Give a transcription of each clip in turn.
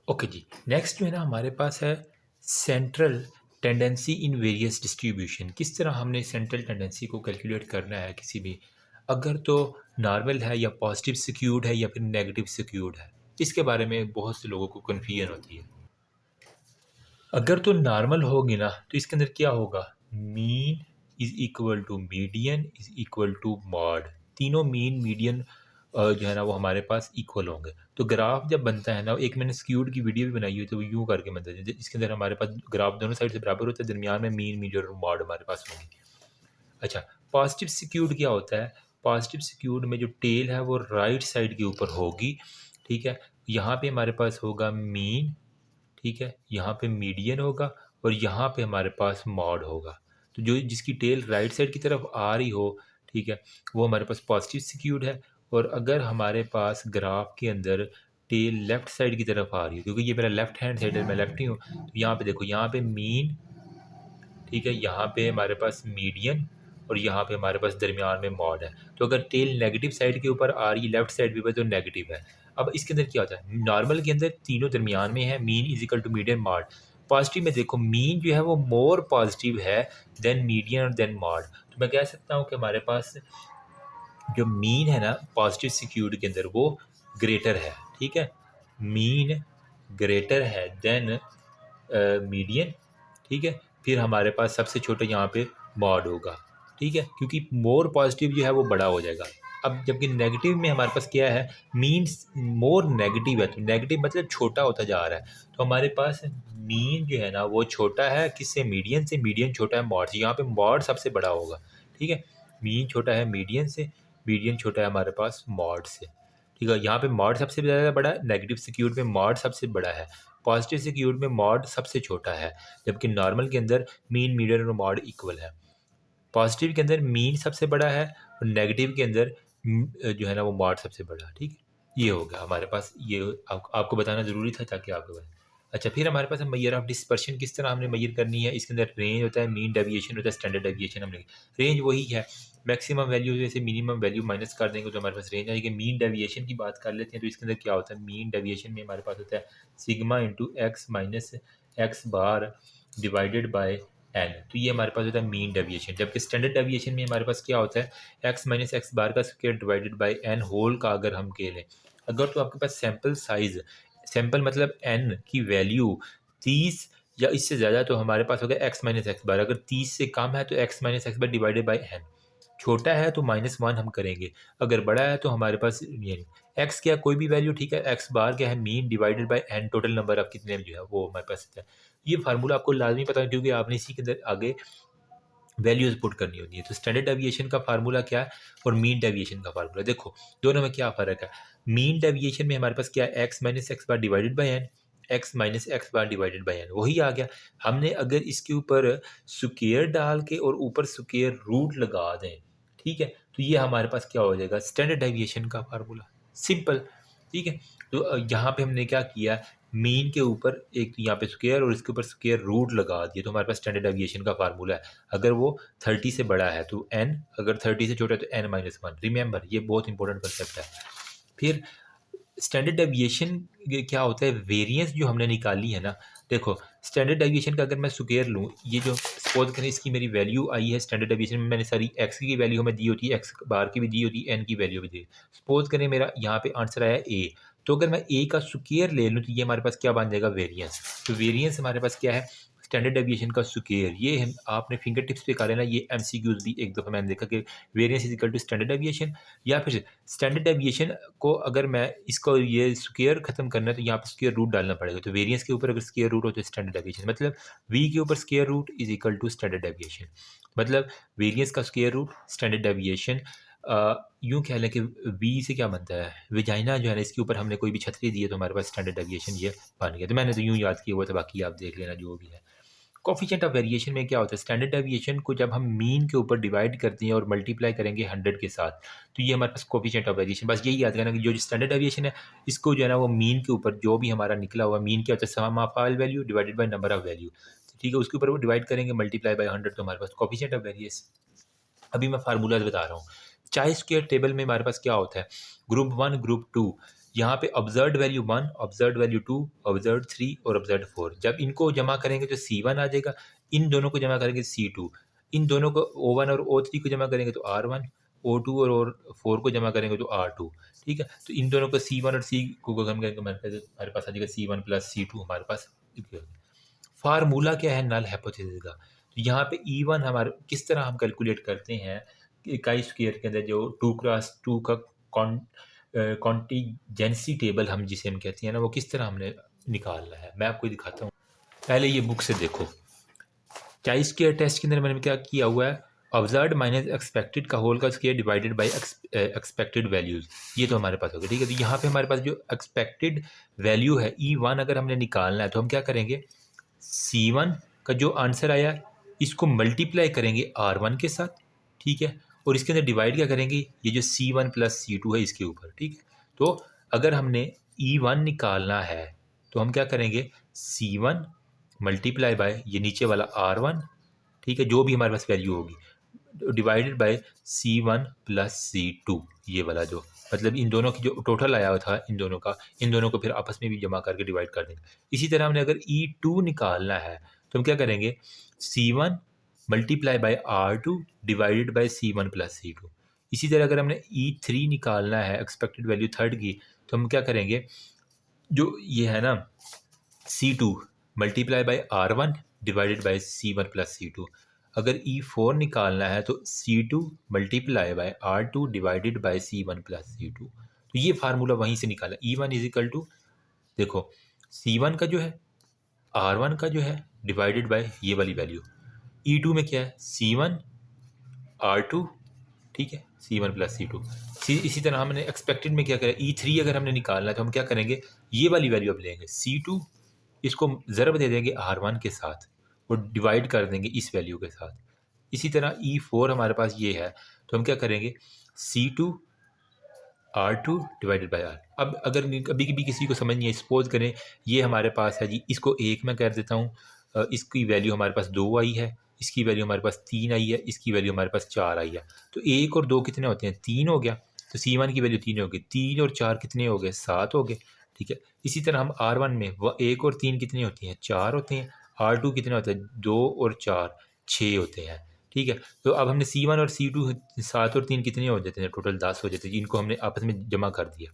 Okay जी। Next जो है ना हमारे पास है central tendency in various distribution. किस तरह हमने सेंट्रल टेंडेंसी को कैलकुलेट करना है किसी भी, अगर तो नॉर्मल है या पॉजिटिव सिक्यूड है या फिर नेगेटिव सिक्यूड है। इसके बारे में बहुत से लोगों को कन्फ्यूजन होती है। अगर तो नॉर्मल होगी ना तो इसके अंदर क्या होगा, mean is equal to median is equal to mode. तीनों मीन मीडियन जो है ना वो हमारे पास इक्वल होंगे। तो ग्राफ जब बनता है ना, एक मैंने स्क्यूड की वीडियो भी बनाई हुई, तो वो यूँ करके बनता है। इसके अंदर हमारे पास ग्राफ दोनों साइड से बराबर होता है, दरमियान में मीन मीडियन और मॉड हमारे पास होंगे। अच्छा, पॉजिटिव सिक्यूड क्या होता है? पॉजिटिव सिक्यूड में जो टेल है वो राइट साइड के ऊपर होगी। ठीक है, यहाँ पे हमारे पास होगा मीन, ठीक है, यहाँ पे मीडियन होगा और यहाँ पे हमारे पास मॉड होगा। तो जो जिसकी टेल राइट साइड की तरफ आ रही हो, ठीक है, वो हमारे पास पॉजिटिव सिक्यूड है। और अगर हमारे पास ग्राफ के अंदर टेल लेफ्ट साइड की तरफ आ रही है, क्योंकि ये मेरा लेफ्ट हैंड साइड है, मैं लेफ्टी हूँ, तो यहाँ पे देखो, यहाँ पे मीन, ठीक है, यहाँ पे हमारे पास मीडियन और यहाँ पे हमारे पास दरमियान में मॉड है। तो अगर टेल नेगेटिव साइड के ऊपर आ रही है लेफ्ट साइड पे तो नेगेटिव है। अब इसके अंदर क्या होता है, नॉर्मल के अंदर तीनों दरमियान में है, mean is equal to median mode. Positive में देखो, मीन जो है वो मोर पॉजिटिव है देन मीडियन और देन मॉड। तो मैं कह सकता हूँ कि हमारे पास जो मीन है ना पॉजिटिव सिक्यूड के अंदर वो ग्रेटर है। ठीक है, मीन ग्रेटर है देन मीडियन। ठीक है, फिर हमारे पास सबसे छोटा यहाँ पे मॉड होगा। ठीक है, क्योंकि मोर पॉजिटिव जो है वो बड़ा हो जाएगा। अब जबकि नेगेटिव में हमारे पास क्या है, मीन्स मोर नेगेटिव है, तो नेगेटिव मतलब छोटा होता जा रहा है। तो हमारे पास मीन जो है ना वो छोटा है किससे, मीडियन से। मीडियन छोटा है मॉड से, यहाँ पे मॉड सबसे बड़ा होगा। ठीक है, मीन छोटा है मीडियन से, मीडियन छोटा है हमारे पास मॉड से। ठीक है, यहाँ पे मॉड सबसे ज़्यादा बड़ा है, नेगेटिव सिक्यूड में मॉड सबसे बड़ा है, पॉजिटिव सिक्यूड में मॉड सबसे छोटा है। जबकि नॉर्मल के अंदर मीन मीडियन और मॉड इक्वल है। पॉजिटिव के अंदर मीन सबसे बड़ा है और नेगेटिव के अंदर जो है ना वो मॉड सबसे बड़ा है। ठीक है, ये हो गया हमारे पास, ये आपको बताना ज़रूरी था ताकि आपको बताए। अच्छा, फिर हमारे पास है मैयर ऑफ डिस्पर्शन। किस तरह हमने मैयर करनी है, इसके अंदर रेंज होता है, मीन डेविएशन होता है, स्टैंडर्ड डेविएशन। हमने रेंज वही है, मैक्सिमम वैल्यू जैसे मिनिमम वैल्यू माइनस कर देंगे तो हमारे पास रेंज आएगी। मीन डेविएशन की बात कर लेते हैं, तो इसके अंदर क्या होता है, मीन डेविएशन में हमारे पास होता है sigma into x minus x bar divided by n. तो ये हमारे पास होता है मीन डेविएशन। जबकि स्टैंडर्ड डेविएशन में हमारे पास क्या होता है, एक्स माइनस एक्स बार का square divided by n whole का अगर हम के लें। अगर तो आपके पास सैम्पल साइज, सैम्पल मतलब एन की वैल्यू 30 या इससे ज़्यादा, तो हमारे पास होगा एक्स माइनस एक्स बार। अगर 30 से कम है तो x minus x bar divided by n. छोटा है तो -1 हम करेंगे, अगर बड़ा है तो हमारे पास ये एक्स क्या, कोई भी वैल्यू, ठीक है, एक्स बार क्या है, mean divided by n, total number of कितने जो है वो हमारे पास है। ये फार्मूला आपको लाजमी पता है, क्योंकि आपने इसी के अंदर आगे वैल्यूज पुट करनी होती है। तो स्टैंडर्ड डेविएशन का फार्मूला क्या है और मीन डेविएशन का फार्मूला, देखो दोनों में क्या फ़र्क है। मीन डेविएशन में हमारे पास क्या है, x minus x bar divided by n, x minus x bar divided by n, वही आ गया। हमने अगर इसके ऊपर स्क्वायर डाल के और ऊपर स्क्वायर रूट लगा दें, ठीक है, तो ये हमारे पास क्या हो जाएगा, स्टैंडर्ड डेविएशन का फार्मूला, सिंपल। ठीक है, तो यहाँ पे हमने क्या किया, मीन के ऊपर एक यहाँ पे स्क्वायर और इसके ऊपर स्क्वायर रूट लगा दिया, तो हमारे पास स्टैंडर्ड डेविएशन का फार्मूला है। अगर वो 30 से बड़ा है तो n, अगर 30 से छोटा है तो n-1। रिमेंबर, ये बहुत इंपॉर्टेंट कंसेप्ट है। फिर स्टैंडर्ड डेविएशन क्या होता है, वेरिएंस जो हमने निकाली है ना, देखो स्टैंडर्ड डेविएशन का अगर मैं स्क्वायर लूँ, ये जो सपोज करें इसकी मेरी वैल्यू आई है स्टैंडर्ड डेविएशन में, मैंने सारी एक्स की वैल्यू हमें दी होती है, एक्स बार की भी दी होती है, एन की वैल्यू भी दी। सपोज करें मेरा यहाँ पे आंसर आया ए, तो अगर मैं ए का स्क्वायर ले लूँ तो ये हमारे पास क्या बन जाएगा, वेरिएंस। तो वेरिएंस हमारे पास क्या है, स्टैंडर्ड डेविएशन का स्क्वायर। ये आपने फिंगर टिप्स पे कर लेना, ये एमसीक्यूज भी एक दफ़ा मैंने देखा कि variance is equal to standard deviation. या फिर स्टैंडर्ड डेविएशन को अगर मैं इसको ये स्क्वायर खत्म करना है तो यहाँ पे स्क्वायर रूट डालना पड़ेगा। तो वेरिएंस के ऊपर अगर स्क्वायर रूट हो तो स्टैंडर्ड डेविएशन, मतलब वी के ऊपर square root is equal to standard deviation. मतलब वेरिएंस का स्क्वायर रूट स्टैंडर्ड डेविएशन। यूँ कह लें कि वी से क्या बनता है, विजाइना जो है ना, इसके ऊपर हमने कोई भी छतरी दी है तो हमारे पास स्टैंडर्ड डेविएशन ये बन गया। तो मैंने तो यूँ याद किया हुआ था, बाकी आप देख लेना जो भी है। कोफिशिएंट ऑफ वेरिएशन में क्या होता है, स्टैंडर्ड डेविएशन को जब हम मीन के ऊपर डिवाइड करते हैं और मल्टीप्लाई करेंगे 100 के साथ, तो ये हमारे पास कोफिशिएंट ऑफ वेरिएशन। बस यही याद रखना कि जो स्टैंडर्ड डेविएशन है, इसको जो है ना वो मीन के ऊपर जो भी हमारा निकला हुआ मीन क्या होता है, sum of all value divided by number of value. ठीक है, उसके ऊपर वो डिवाइड करेंगे मल्टीप्लाई बाय 100, तो हमारे पास कोफिशिएंट ऑफ वेरिएशन। अभी मैं फार्मूला बता रहा हूँ। चाय स्क्वायर टेबल में हमारे पास क्या होता है, ग्रुप 1 ग्रुप 2, यहाँ पे observed value 1, observed value 2, observed 3 और ऑब्जर्व्ड 4। जब इनको जमा करेंगे तो C1 आ जाएगा, इन दोनों को जमा करेंगे C2, इन दोनों को O1 और O3 को जमा करेंगे तो R1, O2 और 4 को जमा करेंगे तो R2। ठीक है, तो इन दोनों को C1 और C को हम करेंगे, हमारे पास आ जाएगा C1 प्लस C2 हमारे पास। फार्मूला क्या है नल हाइपोथेसिस का? तो यहाँ पे E1 हमारे किस तरह हम कैलकुलेट करते हैं कि इकाई स्क्वायर के अंदर जो 2x2 का कॉन्टीजेंसी टेबल हम जिसे हम कहते हैं ना, वो किस तरह हमने निकालना है, मैं आपको दिखाता हूँ। पहले ये बुक से देखो, चाई स्क्वायर टेस्ट के अंदर मैंने क्या किया हुआ है, ऑब्जर्व्ड माइनस एक्सपेक्टेड का होल का square divided by expected values, ये तो हमारे पास हो गया। ठीक है, तो यहाँ पे हमारे पास जो एक्सपेक्टेड वैल्यू है E1 अगर हमने निकालना है तो हम क्या करेंगे, C1 का जो आंसर आया इसको मल्टीप्लाई करेंगे R1 के साथ। ठीक है, और इसके अंदर डिवाइड क्या करेंगे, ये जो C1 प्लस C2 है इसके ऊपर। ठीक है, तो अगर हमने E1 निकालना है तो हम क्या करेंगे, C1 मल्टीप्लाई बाय ये नीचे वाला R1, ठीक है, जो भी हमारे पास वैल्यू होगी, divided by C1 plus C2, ये वाला जो मतलब इन दोनों की जो टोटल आया हुआ था इन दोनों को फिर आपस में भी जमा करके डिवाइड कर देंगे। इसी तरह हमने अगर E2 निकालना है तो हम क्या करेंगे, C1 multiply by R2 divided by C1 plus C2। इसी तरह अगर हमने E3 निकालना है एक्सपेक्टेड वैल्यू थर्ड की, तो हम क्या करेंगे, जो ये है ना C2 multiply by R1 divided by C1 plus C2। अगर E4 निकालना है तो C2 multiply by R2 divided by C1 plus C2। तो ये फार्मूला वहीं से निकाला, E1 इज इक्वल टू, देखो C1 का जो है R1 का जो है डिवाइडेड बाय ये वाली वैल्यू, E2 में क्या है C1 R2, ठीक है, C1 प्लस C2। इसी तरह हमने एक्सपेक्टेड में क्या करें, E3 अगर हमने निकालना है तो हम क्या करेंगे, ये वाली वैल्यू अब लेंगे C2, इसको ज़रब दे देंगे R1 के साथ और डिवाइड कर देंगे इस वैल्यू के साथ। इसी तरह E4 हमारे पास ये है तो हम क्या करेंगे, C2 R2 divided by R। अब अगर कभी कभी किसी को समझ नहीं है, सपोज करें ये हमारे पास है जी, इसको एक मैं कर देता हूँ, इसकी वैल्यू हमारे पास 2 आई है, इसकी वैल्यू हमारे पास 3 आई है, इसकी वैल्यू हमारे पास 4 आई है। तो 1 और 2 कितने होते हैं, 3 हो गया, तो C1 की वैल्यू 3 हो गई, 3 और 4 कितने हो गए, 7 हो गए। ठीक है, इसी तरह हम R1 में 1 और 3 कितनी होती हैं, 4 होते हैं। R2 कितने होते हैं, 2 और 4 6 होते हैं। ठीक है, तो अब हमने C1 और C2 7 और 3 कितने हो जाते हैं, टोटल 10 हो जाते हैं, इनको हमने आपस में जमा कर दिया।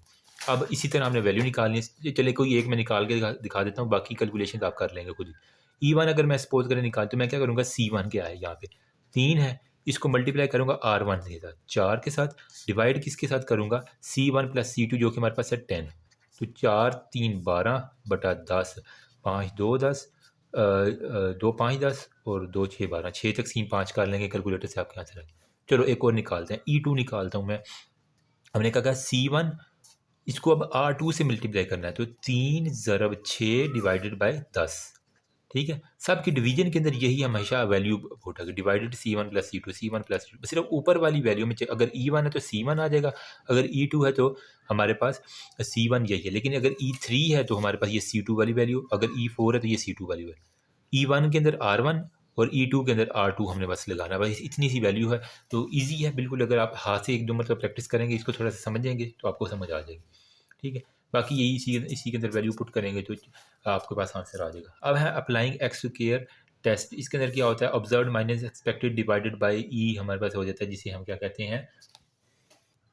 अब इसी तरह हमने वैल्यू निकालनी है, चले कोई एक मैं निकाल के दिखा देता हूँ, बाकी कैलकुलेशन आप कर लेंगे खुद ही। E1 अगर मैं सपोज करें निकाल, तो मैं क्या करूँगा, C1 क्या है यहाँ पे 3 है, इसको मल्टीप्लाई करूँगा R1 के साथ 4 के साथ, डिवाइड किसके साथ करूँगा, C1 प्लस C2 जो कि हमारे पास है 10। तो 4 3 12 बटा 10, 5 2 10, 2 5 10 और 2 6 12, 6 तक सीन 5 कर लेंगे कैलकुलेटर से आपके आंसर आएगा। चलो एक और निकालते हैं, E2 निकालता हूँ मैं। हमने कहा C1, इसको अब R2 से मल्टीप्लाई करना है, तो 3 ज़रब 6 डिवाइडेड बाय 10। ठीक है, सबकी डिवीजन के अंदर यही हमेशा वैल्यू उठा के divided C1 plus C2, C1 plus C2, सिर्फ ऊपर वाली वैल्यू में अगर E1 है तो C1 आ जाएगा, अगर E2 है तो हमारे पास C1 यही है, लेकिन अगर E3 है तो हमारे पास ये C2 वाली वैल्यू, अगर E4 है तो ये C2 वाली वैल्यू। E1 के अंदर R1 और E2 के अंदर R2 हमने बस लगाना, बस इतनी सी वैल्यू है। तो ईजी है बिल्कुल, अगर आप हाथ से एक दो मतलब प्रैक्टिस करेंगे, इसको थोड़ा सा समझेंगे तो आपको समझ आ जाएगी। ठीक है, बाकी यही इसी के अंदर वैल्यू पुट करेंगे तो आपके पास आंसर आ जाएगा। अब है अप्लाइंग एक्स स्क्वायर टेस्ट, इसके अंदर क्या होता है, observed minus expected divided by E हमारे पास हो जाता है, जिसे हम क्या कहते हैं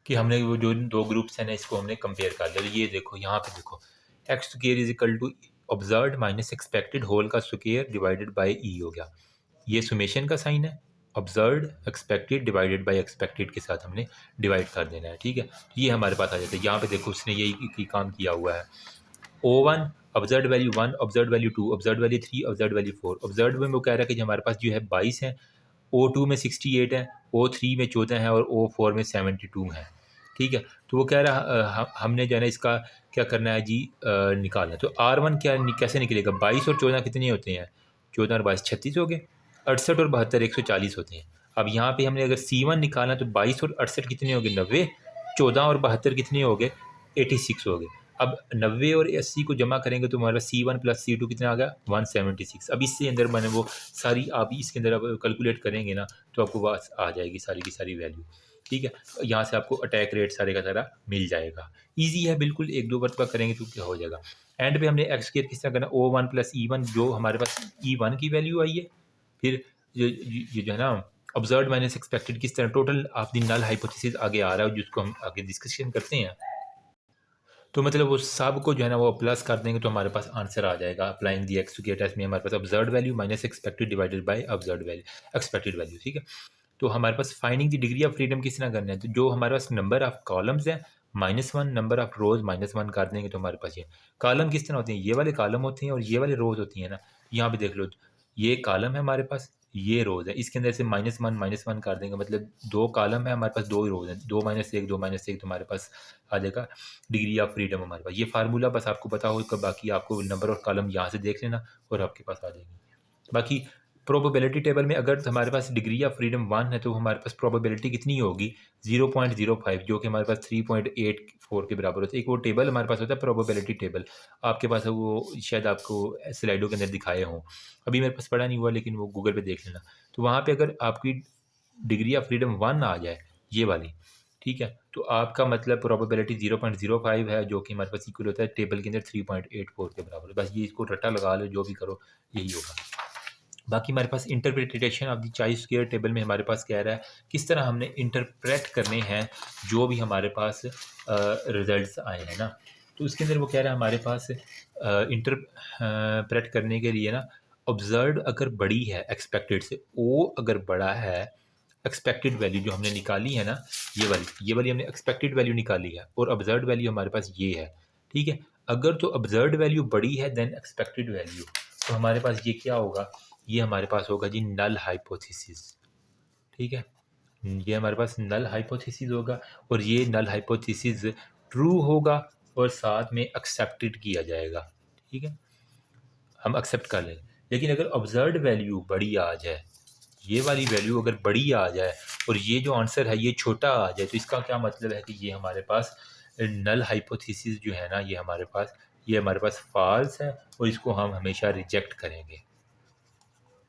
कि हमने वो जो दो ग्रुप्स हैं ना, इसको हमने कंपेयर कर लिया। ये देखो यहाँ पे देखो, x square is equal to observed minus expected whole का स्क्वायर डिवाइडेड बाय ई हो गया। ये सुमेशन का साइन है, observed expected divided by expected के साथ हमने डिवाइड कर देना है। ठीक है, तो ये हमारे पास आ जाता है। यहाँ पे देखो उसने यही काम किया हुआ है, O1 observed value 1, observed value 2, observed value 3, observed value 4। Observed में वो कह रहा है कि जो हमारे पास जो है 22 है, O2 में 68 है, O3 में 14 है और O4 में 72 है। ठीक है, तो वो कह रहा है हमने जो है ना इसका क्या करना है जी, निकालना है। तो R1 कैसे निकलेगा, 22 और 14 कितने होते हैं, 14 और 22 36 हो गए, 68 और 72 140 होते हैं। अब यहाँ पे हमने अगर C1 निकालना तो 22 और 68 कितने हो गए 90, 14 और 72 कितने हो गए 86 हो गए। अब 90 और 80 को जमा करेंगे तो हमारा C1 प्लस C2 कितना आ गया 176। अब इससे अंदर मैंने वो सारी आप इसके अंदर अब कैलकुलेट करेंगे ना तो आपको बस आ जाएगी सारी की सारी वैल्यू। ठीक है? यहाँ से आपको अटैक रेट सारे का सारा मिल जाएगा। ईज़ी है बिल्कुल, 1-2 मरतबा करेंगे तो क्या हो जाएगा। एंड पे हमने एक्स स्क्वायर किस तरह करना है, O1 प्लस E1 जो हमारे पास E1 की वैल्यू आई है, फिर ये जो है ना ऑब्जर्व्ड माइनस एक्सपेक्टेड किस तरह total of the null hypothesis आगे आ रहा है जिसको हम आगे डिस्कशन करते हैं। तो मतलब वो सब को जो है ना वो प्लस कर देंगे तो हमारे पास आंसर आ जाएगा। Applying the X two test में हमारे पास observed value minus expected divided by observed value expected value, ठीक है। तो हमारे पास finding the degree of freedom किस तरह करना है, तो जो हमारे पास नंबर ऑफ कॉलम्स हैं -1, नंबर ऑफ रोज -1 कर देंगे तो हमारे पास ये कॉलम किस तरह होते हैं, ये वाले कॉलम होते हैं और ये वाले रोज होती हैं ना। यहाँ पे देख लो, ये कॉलम है हमारे पास, ये रोज है, इसके अंदर से -1 कर देंगे, मतलब 2 कॉलम है हमारे पास, 2 ही रोज हैं, 2 - 1 2 - 1 तो हमारे पास आ जाएगा डिग्री ऑफ फ्रीडम हमारे पास। ये फार्मूला बस आपको पता हो, बाकी आपको नंबर और कॉलम यहाँ से देख लेना और आपके पास आ जाएगी। बाकी प्रोबेबिलिटी टेबल में अगर हमारे पास डिग्री ऑफ फ्रीडम 1 है तो हमारे पास प्रोबेबिलिटी कितनी होगी 0.05, जो कि हमारे पास 3.84 के बराबर होता है। एक वो टेबल हमारे पास होता है प्रोबेबिलिटी टेबल, आपके पास है वो, शायद आपको स्लाइडों के अंदर दिखाए हों, अभी मेरे पास पढ़ा नहीं हुआ लेकिन वो गूगल पे देख लेना। तो वहाँ पे अगर आपकी डिग्री ऑफ फ्रीडम 1 आ जाए, ये वाली, ठीक है, तो आपका मतलब प्रोबेबिलिटी 0.05 है, जो कि हमारे पास इक्वल होता है टेबल के अंदर 3.84 के बराबर। बस ये इसको रट्टा लगा लो, जो भी करो यही होगा। बाकी हमारे पास इंटरप्रिटेशन ऑफ द चाई स्क्वायर टेबल में हमारे पास कह रहा है किस तरह हमने इंटरप्रेट करने हैं जो भी हमारे पास रिजल्ट्स आए हैं ना। तो उसके अंदर वो कह रहा है हमारे पास इंटरप्रेट करने के लिए ना, ऑब्जर्व अगर बड़ी है एक्सपेक्टेड से, ओ अगर बड़ा है, एक्सपेक्टेड वैल्यू जो हमने निकाली है ना, ये वाली हमने एक्सपेक्टेड वैल्यू निकाली है और ऑब्जर्व वैल्यू हमारे पास ये है, ठीक है। अगर तो ऑब्जर्व वैल्यू बड़ी है देन एक्सपेक्टेड वैल्यू, तो हमारे पास ये क्या होगा, ये हमारे पास होगा जी नल हाइपोथेसिस, ठीक है। ये हमारे पास नल हाइपोथेसिस होगा और ये नल हाइपोथेसिस ट्रू होगा और साथ में एक्सेप्टेड किया जाएगा, ठीक है, हम एक्सेप्ट कर लेंगे। लेकिन अगर ऑब्जर्व्ड वैल्यू बड़ी आ जाए, ये वाली वैल्यू अगर बड़ी आ जाए और ये जो आंसर है ये छोटा आ जाए, तो इसका क्या मतलब है कि ये हमारे पास नल हाइपोथेसिस जो है ना, ये हमारे पास फॉल्स है और इसको हम हमेशा रिजेक्ट करेंगे,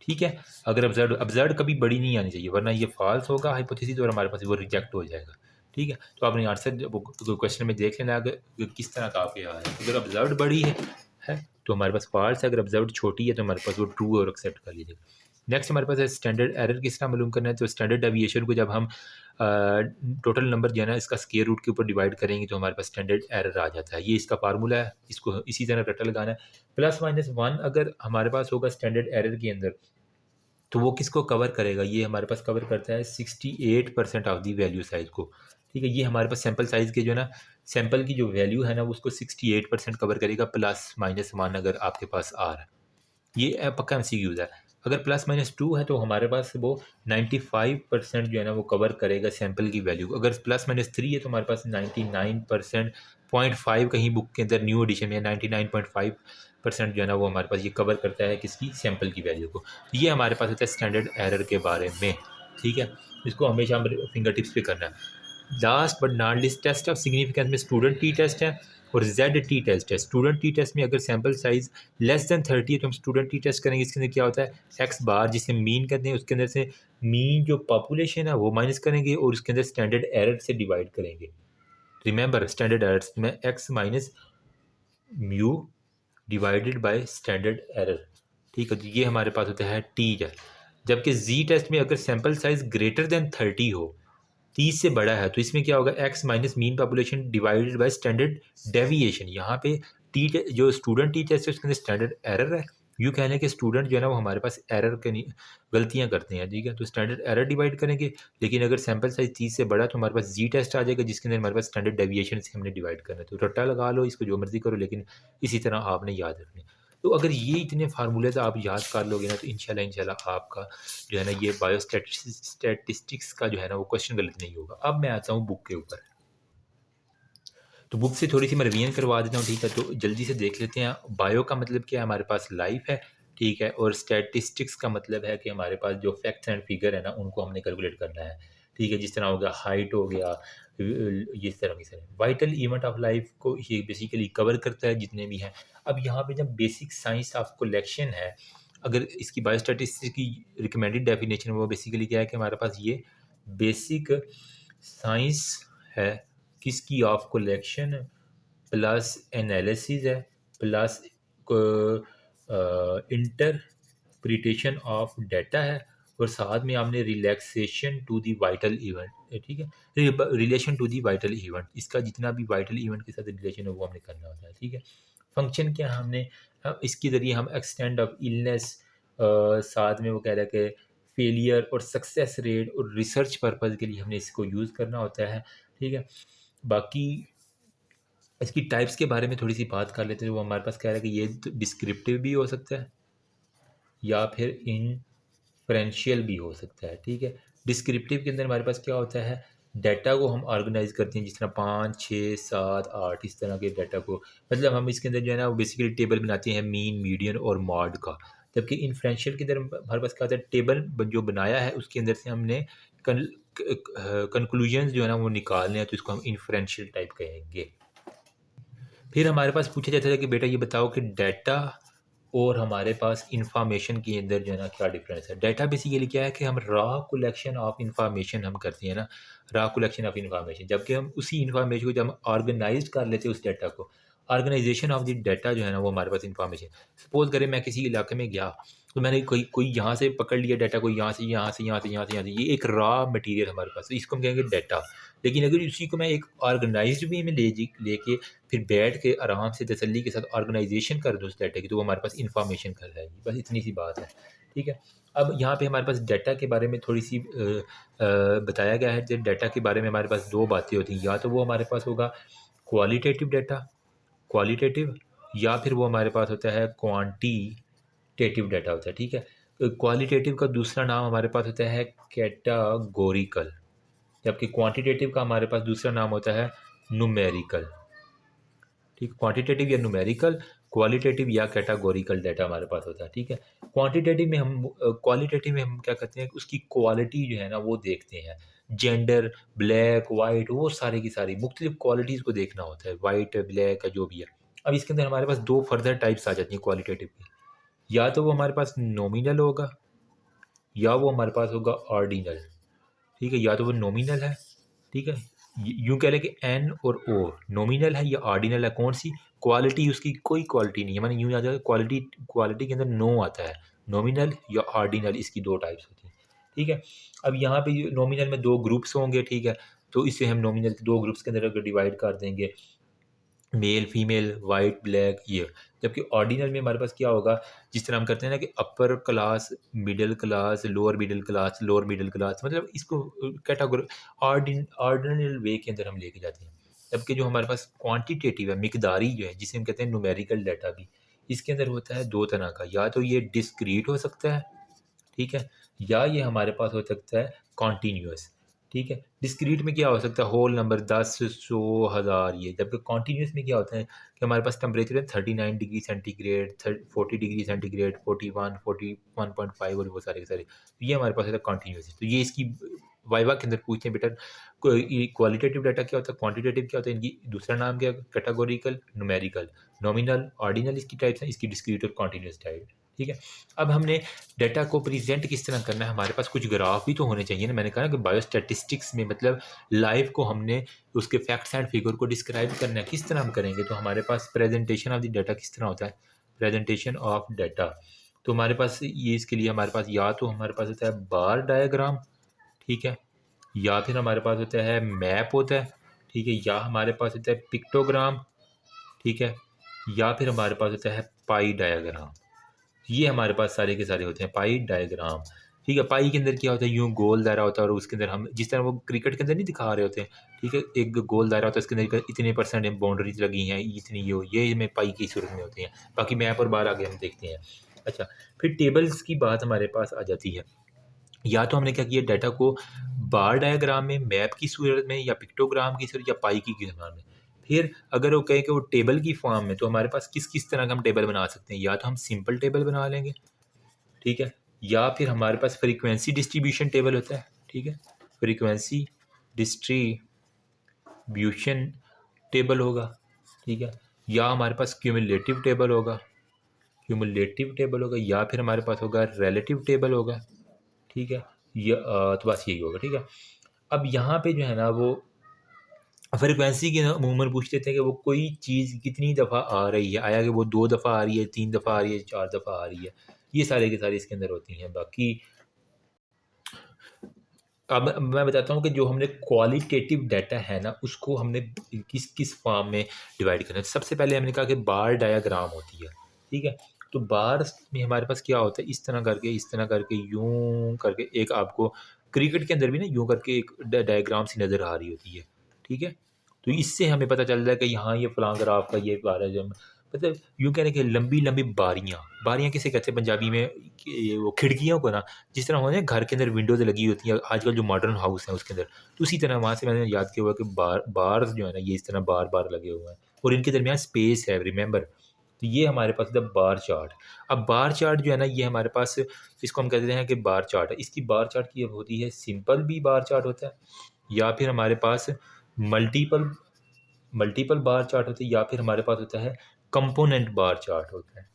ठीक है। अगर ऑब्जर्व कभी बड़ी नहीं आनी चाहिए, वरना ये फॉल्स होगा हाइपोथेसिस और हमारे पास वो रिजेक्ट हो जाएगा, ठीक है। तो आपने आंसर क्वेश्चन में देख लेना अगर किस तरह का आपके यहाँ है। अगर ऑब्जर्व बड़ी है तो हमारे पास फॉल्स है, अगर ऑब्जर्व छोटी है तो हमारे पास वो ट्रू और एक्सेप्ट कर लीजिएगा। नेक्स्ट हमारे पास है स्टैंडर्ड एरर किस तरह मालूम करना है, तो स्टैंडर्ड डेविएशन को जब हम टोटल नंबर जो है ना इसका स्क्वायर रूट के ऊपर डिवाइड करेंगे तो हमारे पास स्टैंडर्ड एरर आ जाता है। ये इसका फार्मूला है, इसको इसी तरह रट्टा लगाना है। +-1 अगर हमारे पास होगा स्टैंडर्ड एरर के अंदर, तो वो किसको कवर करेगा, ये हमारे पास कवर करता है 68% ऑफ दी वैल्यू साइज़ को, ठीक है। ये हमारे पास सैंपल साइज़ के जो है ना, सैंपल की जो वैल्यू है ना, वो उसको 68% कवर करेगा, +-1 अगर आपके पास आ रहा है। ये पक्का एमसीक्यूज़ है। अगर +-2 है तो हमारे पास वो 95% जो है ना वो कवर करेगा सैंपल की वैल्यू को। अगर +-3 है तो हमारे पास 99% 0.5 कहीं बुक के अंदर न्यू एडिशन में 99.5% जो है ना वो हमारे पास ये कवर करता है किसकी, सैंपल की वैल्यू को। ये हमारे पास होता है स्टैंडर्ड एरर के बारे में, ठीक है। इसको हमेशा हम फिंगर टिप्स पे करना है। Last but not least test of significance में स्टूडेंट टी टेस्ट है और जेड टी टेस्ट है। स्टूडेंट टी टेस्ट में अगर सैंपल साइज <30 है तो हम स्टूडेंट टी टेस्ट करेंगे। इसके अंदर क्या होता है, एक्स बार जिसे मीन कहते हैं, उसके अंदर से मीन जो पॉपुलेशन है वो माइनस करेंगे और उसके अंदर स्टैंडर्ड एरर से डिवाइड करेंगे। रिमेंबर स्टैंडर्ड एरर में x minus mu divided by standard error, ठीक है। तो ये हमारे पास होता है टी टेस्ट। जबकि जी टेस्ट में अगर सैंपल साइज ग्रेटर देन 30 हो, 30 से बड़ा है, तो इसमें क्या होगा, x minus mean population divided by standard deviation. यहाँ पे टी जो स्टूडेंट टी टेस्ट है उसके अंदर स्टैंडर्ड एरर है। यूँ कहने के स्टूडेंट जो है ना वो हमारे पास एरर के नहीं, गलतियाँ करते हैं, ठीक है। तो स्टैंडर्ड एरर डिवाइड करेंगे, लेकिन अगर सैंपल साइज 30 से बड़ा तो हमारे पास जी टेस्ट आ जाएगा जिसके अंदर हमारे पास स्टैंडर्ड डेविएशन से हमने डिवाइड करना है। तो रट्टा लगा लो, इसको जो मर्जी करो, लेकिन इसी तरह आपने याद रखना है। तो अगर ये इतने फार्मूलेज आप याद कर लोगे ना तो इंशाल्लाह आपका जो है ना ये स्टैटिस्टिक्स का जो है ना वो क्वेश्चन गलत नहीं होगा। अब मैं आता हूँ बुक के ऊपर, तो बुक से थोड़ी सी मैं रिवीजन करवा देता हूँ, ठीक है। तो जल्दी से देख लेते हैं। बायो का मतलब क्या है, हमारे पास लाइफ है, ठीक है। और स्टैटिस्टिक्स का मतलब है कि हमारे पास जो फैक्ट्स एंड फिगर है ना उनको हमने कैलकुलेट करना है, ठीक है। जिस तरह हो गया हाइट हो गया, ये इस तरह की तरह वाइटल इवेंट ऑफ लाइफ को ये बेसिकली कवर करता है जितने भी हैं। अब यहाँ पे जब बेसिक साइंस ऑफ कलेक्शन है, अगर इसकी बायोस्टैटिस्टिक्स की रिकमेंडेड डेफिनेशन वो बेसिकली क्या है कि हमारे पास ये बेसिक साइंस है किसकी? ऑफ कलेक्शन प्लस एनालिसिस है प्लस इंटरप्रिटेशन ऑफ डाटा है और साथ में आपने relaxation to the vital event, ठीक है, relation to the vital event, इसका जितना भी वाइटल इवेंट के साथ रिलेशन है वो हमने करना होता है, ठीक है। फंक्शन क्या हमने इसके ज़रिए हम एक्सटेंड ऑफ इलनेस, साथ में वो कह रहा है कि फेलियर और सक्सेस रेट और रिसर्च पर्पज़ के लिए हमने इसको यूज़ करना होता है, ठीक है। बाकी इसकी टाइप्स के बारे में थोड़ी सी बात कर लेते हैं। वो हमारे पास कह रहा है कि ये तो डिस्क्रिप्टिव भी हो सकता है या फिर इन्फ्रेंशियल भी हो सकता है, ठीक है। डिस्क्रिप्टिव के अंदर हमारे पास क्या होता है, डाटा को हम ऑर्गेनाइज करते हैं जिस तरह 5 6 7 8 इस तरह के डाटा को, मतलब हम इसके अंदर जो है ना वो बेसिकली टेबल बनाते हैं मीन मीडियन और मॉड का। जबकि इन्फ्रेंशियल के अंदर हमारे पास क्या होता है, टेबल जो बनाया है उसके अंदर से हमने कंक्लूजन्स जो है ना वो निकालने हैं, तो इसको हम इन्फ्रेंशियल टाइप कहेंगे। फिर हमारे पास पूछा जाता है कि बेटा ये बताओ कि डाटा और हमारे पास इंफॉर्मेशन के अंदर जो है ना क्या डिफरेंस है। डाटा बेसिकली क्या है कि हम रॉ कलेक्शन ऑफ इंफॉर्मेशन हम करते हैं ना, रॉ कलेक्शन ऑफ इंफॉर्मेशन, जबकि हम उसी इंफॉर्मेशन को जब हम ऑर्गेनाइज कर लेते हैं उस डाटा को, ऑर्गेनाइजेशन ऑफ द डाटा जो है ना वो हमारे पास इंफॉर्मेशन। सपोज करें मैं किसी इलाके में गया तो मैंने कोई कोई यहाँ से पकड़ लिया डाटा, कोई यहाँ से यहाँ से यहाँ से यहाँ से यहाँ से, ये एक रॉ मटेरियल हमारे पास, तो इसको हम कहेंगे डाटा। लेकिन अगर उसी को मैं एक ऑर्गेनाइज्ड वे में लेके फिर बैठ के आराम से तसल्ली के साथ ऑर्गेनाइजेशन कर दो उस डाटा की, तो वो हमारे पास इन्फॉर्मेशन कर जाएगी। बस इतनी सी बात है, ठीक है। अब यहाँ पे हमारे पास डाटा के बारे में थोड़ी सी बताया गया है। जब डाटा के बारे में हमारे पास दो बातें होती हैं, या तो वो हमारे पास होगा क्वालिटेटिव डाटा, क्वालिटेटिव, या फिर वो हमारे पास होता है क्वांटिटेटिव डाटा होता है, ठीक है। क्वालिटेटिव का दूसरा नाम हमारे पास होता है कैटागोरिकल, जबकि क्वांटिटेटिव का हमारे पास दूसरा नाम होता है न्यूमेरिकल, ठीक। क्वांटिटेटिव या न्यूमेरिकल, क्वालिटेटिव या कैटागोरिकल डाटा हमारे पास होता है, ठीक है। क्वांटिटेटिव में हम क्वालिटेटिव में हम क्या करते हैं कि उसकी क्वालिटी जो है ना वो देखते हैं, जेंडर, ब्लैक, वाइट, वो सारी की सारी मुख्तलिफ क्वालिटीज़ को देखना होता है, वाइट ब्लैक जो भी है। अब इसके अंदर हमारे पास दो फर्दर टाइप्स आ जाती हैं क्वालिटेटिव की, या तो वो हमारे पास नॉमिनल होगा या वो हमारे पास होगा ऑर्डिनल, ठीक है। या तो वो नॉमिनल है, ठीक है, यूँ कह लें कि एन और ओ नॉमिनल है या ऑर्डिनल है, कौन सी क्वालिटी, उसकी कोई क्वालिटी नहीं है, मैंने यूँ याद है क्वालिटी, क्वालिटी के अंदर नो आता है, नॉमिनल या ऑर्डिनल, इसकी दो टाइप्स होती हैं, ठीक है। अब यहाँ पे नॉमिनल में दो ग्रुप्स होंगे, ठीक है, तो इससे हम नॉमिनल दो ग्रुप्स के अंदर अगर डिवाइड कर देंगे, मेल फीमेल वाइट ब्लैक ये, जबकि ऑर्डिनल में हमारे पास क्या होगा, जिस तरह हम करते हैं ना कि upper class middle class lower middle class lower middle class, मतलब इसको कैटेगरी ऑर्डिनल वे के अंदर हम लेके जाते हैं। जबकि जो हमारे पास क्वांटिटेटिव है, मिकदारी जो है, जिसे हम कहते हैं न्यूमेरिकल डाटा भी, इसके अंदर होता है दो तरह का, या तो ये डिस्क्रीट हो सकता है, ठीक है, या ये हमारे पास हो सकता है कॉन्टीन्यूअस, ठीक है। डिस्क्रीट में क्या हो सकता है, होल नंबर 10 100 1000 ये, जबकि कॉन्टीन्यूअस में क्या होता है कि हमारे पास टेम्परेचर है 39 डिग्री सेंटीग्रेड 40 डिग्री सेंटीग्रेड 41 41.5 और वो सारे के सारे, तो ये हमारे पास होता है कॉन्टीन्यूअस। तो ये इसकी वाइवा के अंदर पूछते हैं बेटा क्वालिटेटिव डाटा क्या होता है, क्वांटिटेटिव क्या होता है, इनकी दूसरा नाम क्या है, कैटेगोरिकल, न्यूमेरिकल, नॉमिनल, ऑर्डिनल इसकी टाइप्स हैं, इसकी डिस्क्रीट और कॉन्टीन्यूअस टाइप, ठीक है। अब हमने डाटा को प्रेजेंट किस तरह करना है, हमारे पास कुछ ग्राफ भी तो होने चाहिए ना। मैंने कहा ना कि बायोस्टैटिस्टिक्स में मतलब लाइफ को हमने उसके फैक्ट्स एंड फिगर को डिस्क्राइब करना है, किस तरह हम करेंगे, तो हमारे पास प्रेजेंटेशन ऑफ द डाटा किस तरह होता है, प्रेजेंटेशन ऑफ डाटा, तो हमारे पास ये इसके लिए हमारे पास या तो हमारे पास होता है बार डायग्राम, ठीक है, या फिर हमारे पास होता है मैप होता है, ठीक है, या हमारे पास होता है पिक्टोग्राम, ठीक है, या फिर हमारे पास होता है पाई डायग्राम। ये हमारे पास सारे के सारे होते हैं पाई डायग्राम, ठीक है। पाई के अंदर क्या होता है, यूँ गोल दायरा होता है और उसके अंदर हम जिस तरह वो क्रिकेट के अंदर नहीं दिखा रहे होते हैं, ठीक है, एक गोल दायरा होता है, उसके अंदर इतने परसेंट बाउंड्रीज लगी हैं, इतनी ये हमें पाई की सूरत में होती हैं। बाकी मैप और बार आगे हम देखते हैं। अच्छा, फिर टेबल्स की बात हमारे पास आ जाती है, या तो हमने क्या किया, डाटा को बार डायग्राम में, मैप की सूरत में, या पिक्टोग्राम की सूरत, या पाई की सूरत में। फिर अगर वो कहें कि वो टेबल की फॉर्म में, तो हमारे पास किस किस तरह का हम टेबल बना सकते हैं, या तो हम सिंपल टेबल बना लेंगे, ठीक है, या फिर हमारे पास फ्रीक्वेंसी डिस्ट्रीब्यूशन टेबल होता है, ठीक है, फ्रीक्वेंसी डिस्ट्रीब्यूशन टेबल होगा, ठीक है, या हमारे पास क्यूमुलेटिव टेबल होगा, क्यूमुलेटिव टेबल होगा, या फिर हमारे पास होगा रिलेटिव टेबल होगा, ठीक है, या तो बस यही होगा, ठीक है। अब यहाँ पे जो है ना वो फ्रीक्वेंसी की ना अमूमन पूछते थे कि वो कोई चीज़ कितनी दफ़ा आ रही है, आया कि वो 2 दफ़ा आ रही है, 3 दफ़ा आ रही है, 4 दफ़ा आ रही है। ये सारे के सारे इसके अंदर होती हैं। बाकी अब मैं बताता हूँ कि जो हमने क्वालिटेटिव डाटा है ना, उसको हमने किस किस फॉर्म में डिवाइड करना है। सबसे पहले हमने कहा कि बार डायग्राम होती है, ठीक है? तो बार में हमारे पास क्या होता है, इस तरह करके, यूँ करके एक आपको क्रिकेट के अंदर भी ना यूँ करके एक डायग्राम सी नज़र आ रही होती है, ठीक है? तो इससे हमें पता चल रहा है कि यहाँ ये फलाँ ग्राफ का ये बार है जो मतलब यूँ कह रहे हैं कि लंबी-लंबी बारियाँ, बारियाँ किसे कहते हैं पंजाबी में कि ये वो खिड़कियों को ना जिस तरह होने घर के अंदर विंडोज़ लगी होती हैं आजकल जो मॉडर्न हाउस हैं उसके अंदर, तो उसी तरह वहाँ से मैंने याद किया हुआ कि बार्स जो है ना ये इस तरह बार-बार लगे हुए हैं और इनके दरमियान स्पेस है रिमेंबर। तो ये हमारे पास था बार चार्ट। अब बार चार्ट जो है ना ये हमारे पास इसको हम कहते हैं कि बार चार्ट है। इसकी बार चार्ट की होती है सिंपल भी बार चार्ट होता है या फिर हमारे पास मल्टीपल मल्टीपल बार चार्ट होती है या फिर हमारे पास होता है कंपोनेंट बार चार्ट होता है।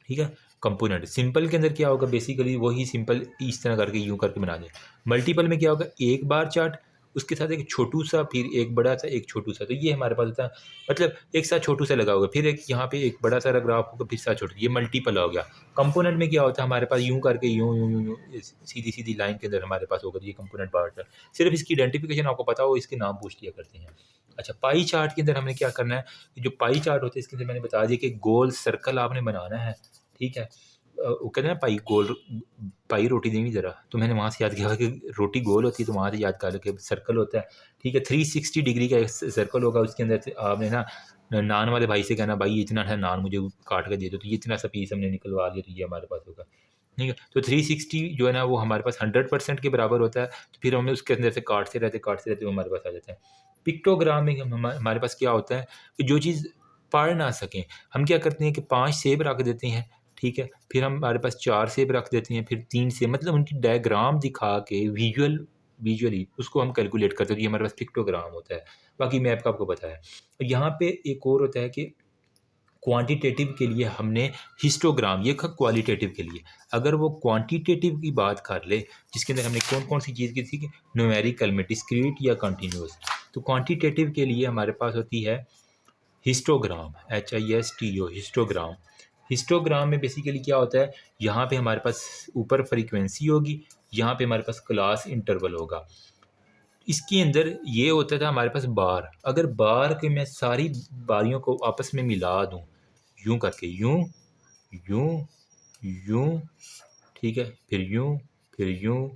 ठीक है? कंपोनेंट सिंपल के अंदर क्या होगा बेसिकली वही सिंपल इस तरह करके यूँ करके बना दें। मल्टीपल में क्या होगा एक बार चार्ट उसके साथ एक छोटू-सा फिर एक बड़ा-सा एक छोटू-सा तो ये हमारे पास होता है मतलब एक साथ छोटू-सा लगा होगा फिर एक यहाँ पे एक बड़ा सारा ग्राफ होगा फिर साथ छोटू ये मल्टीपल हो गया। कंपोनेंट में क्या होता है हमारे पास यूँ करके यूँ सीधी-सीधी लाइन के अंदर हमारे पास होगा तो ये कंपोनेंट बार चार्ट। सिर्फ़ इसकी आइडेंटिफ़िकेशन आपको पता हो इसके नाम पूछ लिया करते हैं। अच्छा पाई चार्ट के अंदर हमने क्या करना है, जो पाई चार्ट होते हैं इसके अंदर मैंने बता दिया कि गोल सर्कल आपने बनाना है। ठीक है? वो कहते हैं ना पाई रोटी देंगी ज़रा, तो मैंने वहाँ से याद किया कि रोटी गोल होती है तो वहाँ से याद कर लो कि सर्कल होता है, ठीक है? 360 डिग्री का एक सर्कल होगा उसके अंदर से आपने ना नान वाले भाई से कहना भाई इतना है नान मुझे काट के दे दो, तो ये इतना सा पीस हमने निकलवा लिया तो ये हमारे पास होगा, ठीक है? तो 360 जो है ना वो हमारे पास 100% के बराबर होता है, तो फिर हमें उसके अंदर से काटते रहते वो हमारे पास आ जाता है। पिक्टोग्राम में हमारे पास क्या होता है कि जो चीज़ पढ़ ना सकें, हम क्या करते हैं कि 5 सेब रख देते हैं, ठीक है? फिर हमारे पास 4 सेब रख देते हैं, फिर 3 सेब मतलब उनकी डायग्राम दिखा के विजुअली उसको हम कैलकुलेट करते हैं, तो ये हमारे पास पिक्टोग्राम होता है। बाकी मैप का आपको पता है। यहाँ पे एक और होता है कि क्वांटिटेटिव के लिए हमने हिस्टोग्राम ये क्वालिटेटिव के लिए अगर वो क्वांटिटेटिव की बात कर ले जिसके अंदर हमने कौन कौन सी चीज़ की थी कि न्यूमेरिकल में डिस्क्रीट या कंटिन्यूस तो क्वांटिटेटिव के लिए हमारे पास होती है हिस्टोग्राम HISTO हिस्टोग्राम। हिस्टोग्राम में बेसिकली क्या होता है यहाँ पे हमारे पास ऊपर फ्रीक्वेंसी होगी यहाँ पे हमारे पास क्लास इंटरवल होगा। इसके अंदर ये होता था हमारे पास बार अगर बार के मैं सारी बारियों को आपस में मिला दूं यूं करके यूं यूं यूं ठीक है फिर यूं फिर यूं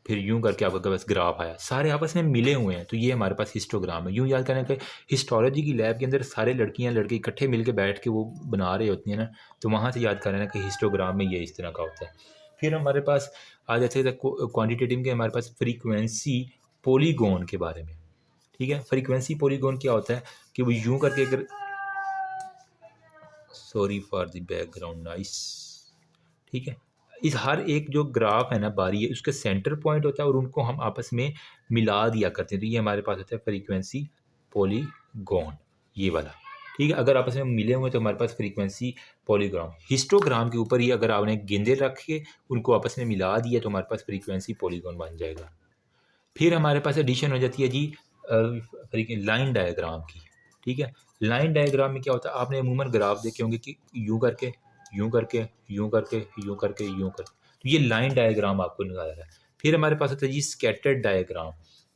फिर यूं करके आपके पास ग्राफ आया सारे आपस में मिले हुए हैं तो ये हमारे पास हिस्टोग्राम है। यूं याद करना कि हिस्टोलॉजी की लैब के अंदर सारे लड़कियां लड़के इकट्ठे मिलके बैठ के वो बना रहे होती हैं ना तो वहाँ से याद कर लेना कि हिस्टोग्राम में ये इस तरह का होता है। फिर हमारे पास आ जाते थे क्वान्टिटेटिव के हमारे पास फ्रीक्वेंसी पॉलीगॉन के बारे में। ठीक है फ्रीक्वेंसी पॉलीगॉन क्या होता है कि वो यूं करके अगर sorry for the background noise ठीक है इस हर एक जो ग्राफ है ना बारी है उसका सेंटर पॉइंट होता है और उनको हम आपस में मिला दिया करते हैं तो ये हमारे पास होता है फ्रीक्वेंसी पॉलीगॉन ये वाला। ठीक है अगर आपस में मिले हुए तो हमारे पास फ्रीक्वेंसी पॉलीग्राम हिस्टोग्राम के ऊपर ही अगर आपने गेंदे रख के उनको आपस में मिला दिया तो हमारे पास फ्रीक्वेंसी पॉलीगॉन बन जाएगा। फिर हमारे पास एडिशन हो जाती है जी लाइन डायग्राम की। ठीक है लाइन डायग्राम में क्या होता है आपने अमूमन ग्राफ देखे होंगे कि यूं करके यूं करके यूं करके यूं करके यूं करके तो ये लाइन डायग्राम आपको निकाला है। फिर हमारे पास होता है जी स्कैटर्ड डायग्राम।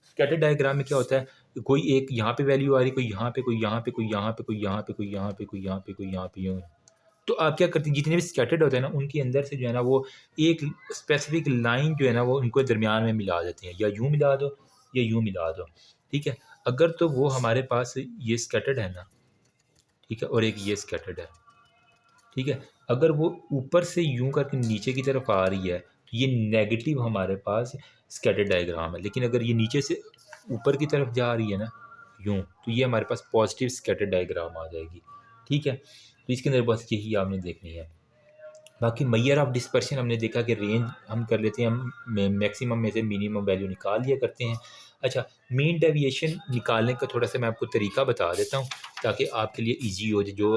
स्कैटर्ड डायग्राम में क्या होता है कोई एक यहाँ पे वैल्यू आ रही कोई यहाँ पे कोई यहाँ पे कोई यहाँ पे कोई यहाँ पे कोई यहाँ पे कोई यहाँ पे कोई यहाँ पे यूँ तो आप क्या करते हैं जितने भी स्कैटर्ड होते हैं ना उनके अंदर से जो है ना वो एक स्पेसिफिक लाइन जो है ना वो उनको दरमियान में मिला देते हैं या यूं मिला दो या यूं मिला दो। ठीक है अगर तो वो हमारे पास ये स्कैटर्ड है ना ठीक है और एक ये स्कैटर्ड है। ठीक है अगर वो ऊपर से यूं करके नीचे की तरफ आ रही है तो ये नेगेटिव हमारे पास स्कैटर्ड डायग्राम है लेकिन अगर ये नीचे से ऊपर की तरफ जा रही है ना यूं तो ये हमारे पास पॉजिटिव स्कैटर्ड डायग्राम आ जाएगी। ठीक है तो इसके अंदर बस यही आपने देखनी है। बाकी मैयर ऑफ डिस्पर्शन हमने देखा कि रेंज हम कर लेते हैं हम मैक्सिमम में से मिनिमम वैल्यू निकाल लिया करते हैं। अच्छा मीन डेविएशन निकालने का थोड़ा सा मैं आपको तरीका बता देता हूँ ताकि आपके लिए इजी हो जाए जो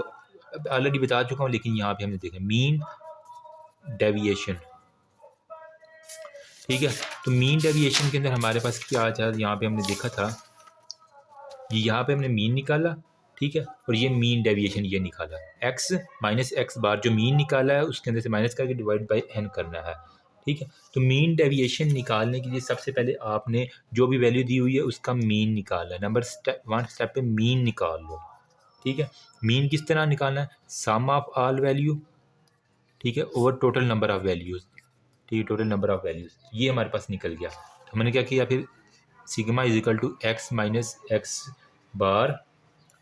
ऑलरेडी बता चुका हूँ लेकिन यहाँ पे हमने देखा मीन डेविएशन। ठीक है। तो मीन डेविएशन के अंदर हमारे पास क्या आ जाए, यहाँ पे हमने देखा था, ये यहाँ पे हमने मीन निकाला, ठीक है, और ये मीन डेविएशन ये निकाला, एक्स माइनस एक्स बार जो मीन निकाला है उसके अंदर से माइनस करके डिवाइड बाई एन करना है, ठीक है। तो मीन डेविएशन निकालने के लिए सबसे पहले आपने जो भी वैल्यू दी हुई है उसका मीन निकालना है। नंबर वन स्टेप पे मीन निकाल लो, ठीक है। मीन किस तरह निकालना है, सम ऑफ ऑल वैल्यू, ठीक है, over total number of values, ठीक है, टोटल नंबर ऑफ वैल्यूज़, ये हमारे पास निकल गया। तो हमने क्या किया फिर, sigma is equal to x minus x bar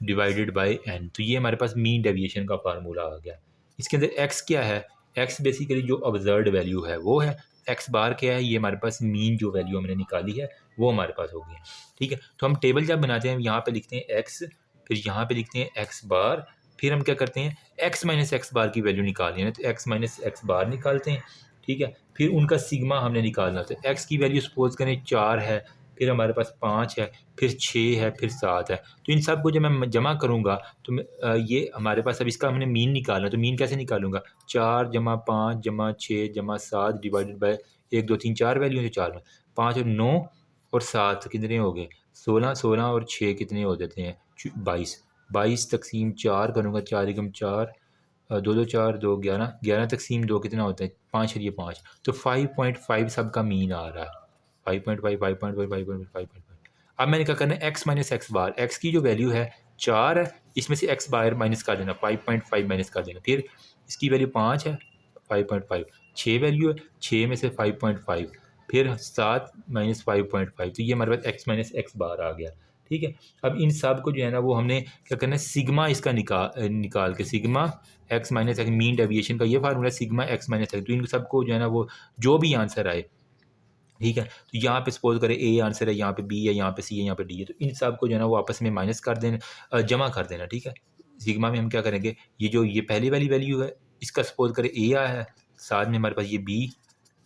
divided by n, तो ये हमारे पास मीन डेविएशन का फार्मूला आ गया। इसके अंदर एक्स क्या है, एक्स बेसिकली जो ऑब्जर्व्ड वैल्यू है वो है, एक्स बार क्या है, ये हमारे पास मीन जो वैल्यू हमने निकाली है वो हमारे पास हो गई, ठीक है। तो हम टेबल जब बनाते हैं यहाँ पे लिखते हैं एक्स, फिर यहाँ पे लिखते हैं एक्स बार, फिर हम क्या करते हैं एक्स माइनस एक्स बार की वैल्यू निकालनी है, तो एक्स माइनस एक्स बार निकालते हैं, ठीक है। फिर उनका सिग्मा हमने निकालना होता है, एक्स की वैल्यू सपोज करें 4 है, फिर हमारे पास 5 है, फिर 6 है, फिर 7 है। तो इन सब को जब मैं जमा करूँगा तो ये हमारे पास, अब इसका हमने मीन निकालना, तो मीन कैसे निकालूंगा, 4 जमा 5 जमा 6 जमा 7 डिवाइडेड बाय 1 2 3 4 वैल्यू है, 4 में 5 और 9 और 7 कितने हो गए, 16, 16 और 6 कितने हो जाते हैं, 22, 22 तकसीम 4 करूँगा, 4 एकम 4, 2 2 4 2 11, 11 तकसीम 2 कितना होता है, 5 और ये 5, तो 5.5 सबका मीन आ रहा है, 5.5 5.5 5.5। अब मैंने क्या करना है, एक्स माइनस एक्स बार, एक्स की जो वैल्यू है 4 है, इसमें से एक्स बार माइनस कर देना, 5.5 माइनस कर देना, फिर इसकी वैल्यू 5 है, 5.5, 6 वैल्यू है, 6 में से 5.5, फिर 7 माइनस 5.5, तो ये हमारे पास एक्स माइनस एक्स बार आ गया, ठीक है। अब इन सब को जो है ना वो हमने क्या करना है, सिग्मा इसका निकाल के, sigma x minus x, mean deviation का ये formula sigma x minus x, तो इन सबको जो है ना वो जो भी आंसर आए, ठीक है, तो यहाँ पे सपोज करें ए आंसर है, यहाँ पे बी है, यहाँ पे सी है, यहाँ पे डी है, तो इन सब को जो है ना वो आपस में माइनस कर देना, जमा कर देना, ठीक है। सिग्मा में हम क्या करेंगे, ये जो ये पहली वाली वैल्यू है इसका सपोज करें ए आया है, साथ में हमारे पास ये बी,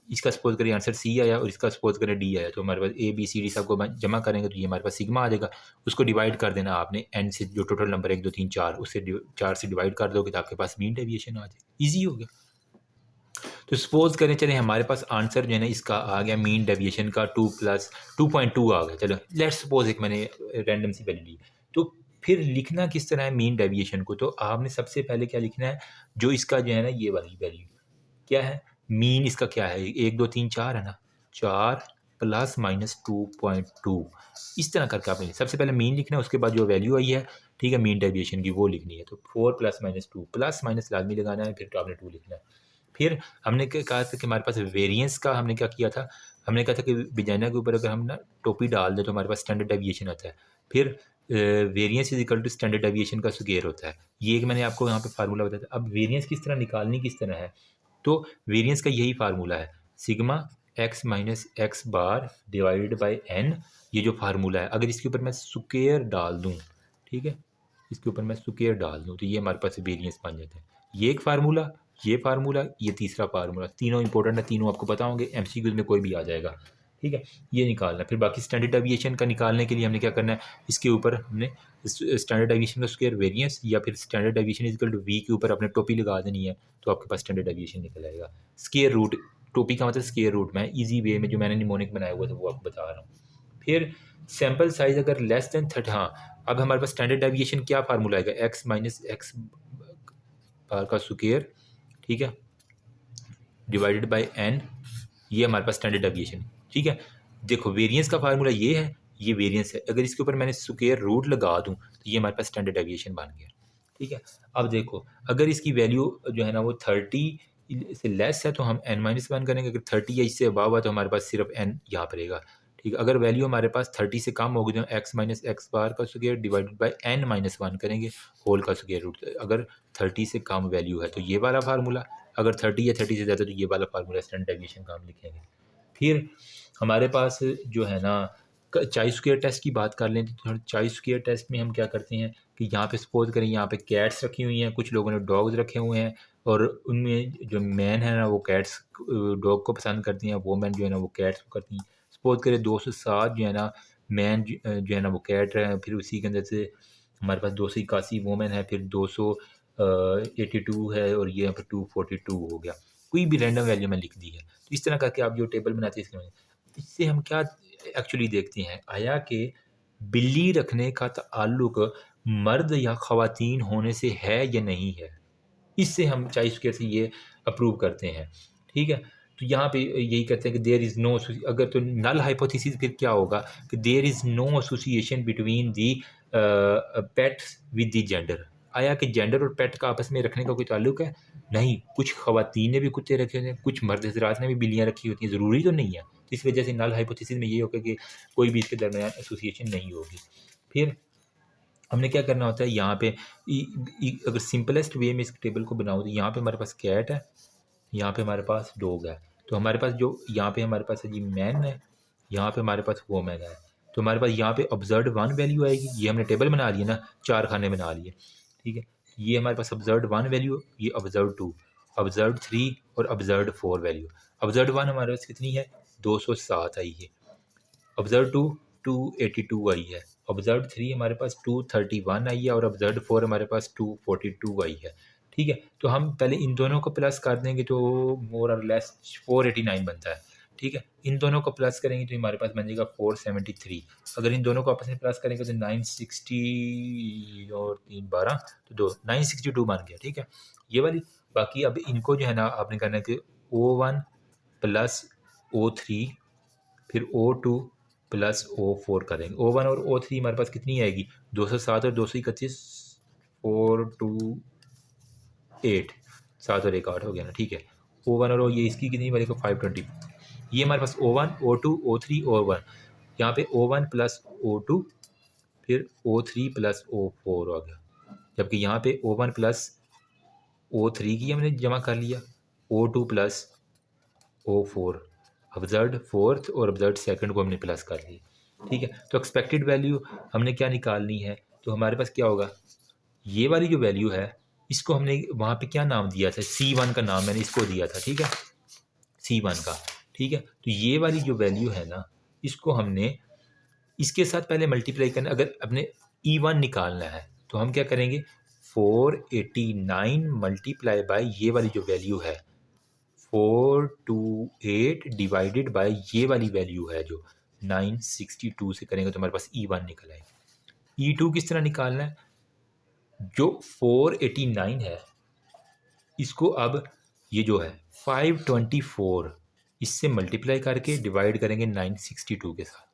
इसका सपोज करें आंसर सी आया और इसका सपोज करें डी आया, तो हमारे पास ए बी सी डी सबको जमा करेंगे तो ये हमारे पास सिग्मा आ जाएगा। उसको डिवाइड कर देना आपने एन से, जो टोटल नंबर 1 2 3 4, उससे 4 से डिवाइड कर दोगे तो आपके पास मीन डेविएशन आ जाए, ईजी हो गया। तो सपोज करें, चले हमारे पास आंसर जो है ना इसका आ गया मीन डेविएशन का 2 प्लस 2.2 आ गया, चलो लेट्स सपोज एक मैंने रैंडम सी वैल्यू ली, तो फिर लिखना किस तरह है मीन डेविएशन को, तो आपने सबसे पहले क्या लिखना है, जो इसका जो है ना ये वाली वैल्यू क्या है, मीन इसका क्या है, 1 2 3 4 है ना, 4 प्लस माइनस 2.2, इस तरह करके आपने सबसे पहले मीन लिखना है, उसके बाद जो वैल्यू आई है, ठीक है, मीन डेविएशन की वो लिखनी है, तो 4 प्लस माइनस 2, प्लस माइनस लाजमी लगाना है, फिर तो आपने 2 लिखना है। फिर हमने क्या कहा था कि हमारे पास वेरिएंस का हमने क्या किया था, हमने कहा था कि विजाइना के ऊपर अगर हम ना टोपी डाल दें तो हमारे पास स्टैंडर्ड डेविएशन आता है, फिर variance is equal to standard deviation का स्क्वायर होता है, ये एक मैंने आपको यहाँ पे फार्मूला बताया था। अब वेरिएंस किस तरह निकालनी किस तरह है, तो वेरिएंस का यही फार्मूला है, sigma x minus x bar divided by n, ये जो फार्मूला है, अगर इसके ऊपर मैं स्क्वायर डाल दूँ, ठीक है, इसके ऊपर मैं स्क्वायर डाल दूँ तो ये हमारे पास वेरिएंस बन जाता है। ये एक फार्मूला, ये फार्मूला, ये तीसरा फार्मूला, तीनों इंपॉर्टेंट है, तीनों आपको पता होंगे, एमसीक्यूज में कोई भी आ जाएगा, ठीक है। ये निकालना, फिर बाकी स्टैंडर्ड डेविएशन का निकालने के लिए हमने क्या करना है, इसके ऊपर हमने स्टैंडर्ड डेविएशन का स्क्वायर वेरिएंस, या फिर standard deviation is equal to V के ऊपर अपने टोपी लगा देनी है, तो आपके पास स्टैंडर्ड डेविएशन निकल आएगा। स्क्वायर रूट, टोपी का मतलब स्क्वायर रूट, मैं ईजी वे में जो मैंने निमोनिक बनाया हुआ था वो आपको बता रहा हूँ। फिर सैम्पल साइज अगर लेस देन 30, हाँ, अब हमारे पास स्टैंडर्ड डेविएशन क्या फार्मूला आएगा, एक्स माइनस एक्स बार का स्क्वायर, ठीक है, डिवाइडेड बाय एन, ये हमारे पास स्टैंडर्ड डेविएशन, ठीक है। देखो वेरिएंस का फार्मूला ये है, ये वेरिएंस है, अगर इसके ऊपर मैंने स्क्वायर रूट लगा दूं तो ये हमारे पास स्टैंडर्ड डेविएशन बन गया, ठीक है। अब देखो अगर इसकी वैल्यू जो है ना वो 30 से लेस है तो हम n माइनस वन करेंगे, अगर 30 या इससे अबव है तो हमारे पास सिर्फ n यहाँ पर रहेगा, ठीक है। अगर वैल्यू हमारे पास 30 से कम होगी तो एक्स माइनस एक्स बार का square divided bye n minus one करेंगे, होल का स्क्वायर रूट, अगर 30 से कम वैल्यू है तो ये वाला फार्मूला, अगर 30 या 30 से ज़्यादा तो ये वाला फार्मूला स्टैंडर्ड डेविएशन का हम लिखेंगे। फिर हमारे पास जो है ना चाई स्क्वायर टेस्ट की बात कर लें, तो चाई स्क्वायर टेस्ट में हम क्या करते हैं कि यहाँ पे सपोज करें यहाँ पे कैट्स रखी हुई हैं, कुछ लोगों ने डॉग्स रखे हुए हैं, और उनमें जो मैन है ना वो कैट्स डॉग को पसंद करती हैं, वोमेन जो है ना वो कैट्स को करती हैं। सपोज करें 207 जो है ना मैन जो है ना वो कैट है, फिर उसी के अंदर से हमारे पास 281 वोमेन है, फिर 282 है, और ये यहाँ पर 242 हो गया। कोई भी रैंडम वैल्यू मैं लिख दी है। तो इस तरह करके आप जो टेबल बनाते हैं इससे हम क्या एक्चुअली देखते हैं, आया कि बिल्ली रखने का ताल्लुक मर्द या ख़वातीन होने से है या नहीं है। इससे हम चॉइस के से ये अप्रूव करते हैं, ठीक है। तो यहाँ पे यही कहते हैं कि देयर इज़ नो, अगर तो नल हाइपोथेसिस फिर क्या होगा कि there is no association between the pets with the gender. आया कि जेंडर और पेट का आपस में रखने का कोई ताल्लुक है? नहीं, कुछ ख़वातीन ने भी कुत्ते रखे होते हैं, कुछ मर्द हज़रात ने भी बिल्लियाँ रखी होती हैं, ज़रूरी तो नहीं है। तो इस वजह से नल हाइपोथेसिस में ये होगा कि कोई भी इसके दरमियान एसोसिएशन नहीं होगी। फिर हमने क्या करना होता है यहाँ पे, अगर सिंपलेस्ट वे में इस टेबल को बनाऊँ तो यहाँ पे हमारे पास कैट है, यहाँ पे हमारे पास डॉग है। तो हमारे पास जो यहाँ पे हमारे पास है जी मैन है, यहाँ पे हमारे पास वोमेन है। तो हमारे पास यहाँ पे ऑब्जर्व्ड 1 वैल्यू आएगी। ये हमने टेबल बना लिया ना, 4 खाने बना लिए, ठीक है। ये हमारे पास ऑब्जर्व्ड 1 वैल्यू, ये ऑब्जर्व्ड 2, ऑब्जर्व्ड 3 और ऑब्जर्व्ड 4 वैल्यू। ऑब्जर्व्ड 1 हमारे पास कितनी है? 207 आई है। ऑब्जर्व 2 282 आई है। ऑब्जर्व 3 हमारे पास 231 आई है और ऑब्जर्व 4 हमारे पास 242 आई है, ठीक है। तो हम पहले इन दोनों को प्लस कर देंगे तो मोर और लेस 489 बनता है, ठीक है। इन दोनों को प्लस करेंगे तो हमारे पास बन जाएगा 473। अगर इन दोनों को आपस में प्लस करेंगे तो 960 और 3 12 तो 2 962 बन गया, ठीक है, ये वाली। बाकी अब इनको जो है ना आपने करना है कि O1 प्लस O3 फिर O2 प्लस O4 करेंगे। O1 और O3 हमारे पास कितनी आएगी? 207 और 231, 428, 7 और 1 8 हो गया ना, ठीक है। O1 और ये इसकी कितनी बनेगा? 520। ये हमारे पास O1 O2 O3 O1, यहाँ पे O1 प्लस O2 फिर O3 प्लस O4 हो गया, जबकि यहाँ पे O1 प्लस O3 की हमने जमा कर लिया, O2 plus O4, observed fourth और ऑब्जर्व्ड सेकंड को हमने प्लस कर लिया, ठीक है। तो एक्सपेक्टेड वैल्यू हमने क्या निकालनी है? तो हमारे पास क्या होगा, ये वाली जो वैल्यू है इसको हमने वहाँ पे क्या नाम दिया था? C1 का नाम मैंने इसको दिया था, ठीक है, C1 का, ठीक है। तो ये वाली जो वैल्यू है ना, इसको हमने इसके साथ पहले मल्टीप्लाई करना। अगर अपने E1 निकालना है तो हम क्या करेंगे? 489 मल्टीप्लाई बाय ये वाली जो वैल्यू है 428 डिवाइडेड बाय ये वाली वैल्यू है जो 962 से करेंगे तो हमारे पास E1 निकल आएगा। E2 किस तरह निकालना है? जो 489 है इसको अब ये जो है 524 इससे मल्टीप्लाई करके डिवाइड करेंगे 962 के साथ।